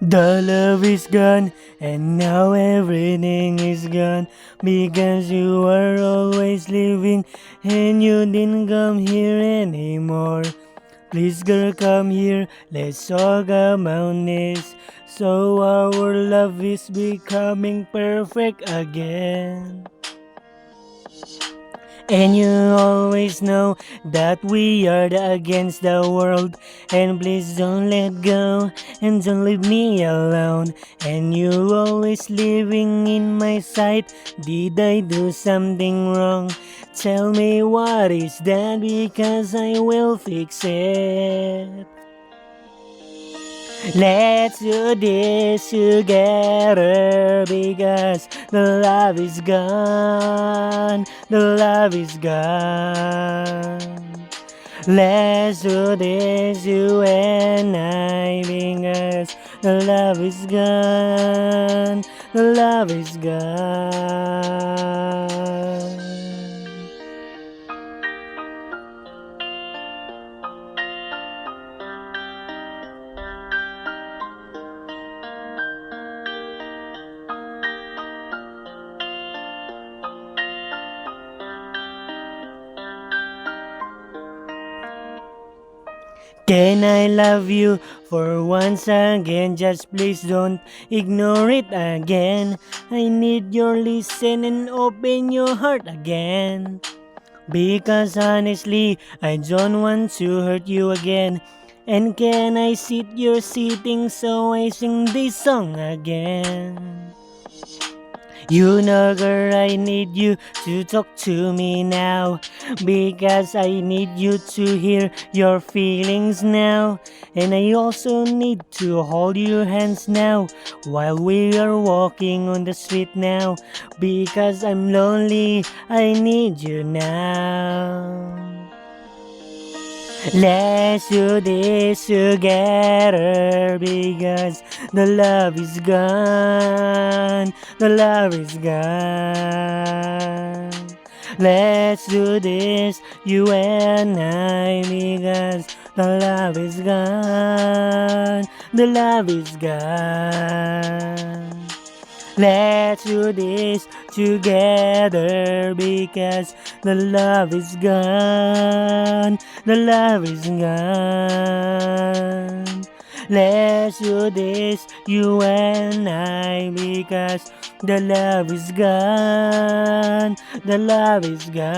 The love is gone, and now everything is gone. Because you are always leaving, and you didn't come here anymore. Please girl, come here, let's talk about this. So our love is becoming perfect again. And you always know that we are against the world. And please don't let go and don't leave me alone. And you always living in my sight. Did I do something wrong? Tell me what is that, because I will fix it. Let's do this together, because the love is gone. The love is gone. Let's do this, you and I, because the love is gone. The love is gone. Can I love you for once again? Just please don't ignore it again. I need your listen and open your heart again. Because honestly, I don't want to hurt you again. And can I sit you're sitting, so I sing this song again. You know, girl, I need you to talk to me now, because I need you to hear your feelings now. And I also need to hold your hands now while we are walking on the street now, because I'm lonely, I need you now. Let's do this together, because the love is gone. The love is gone. Let's do this, you and I, because the love is gone. The love is gone. Let's do this together, because the love is gone. The love is gone. Let's do this, you and I, because the love is gone. The love is gone.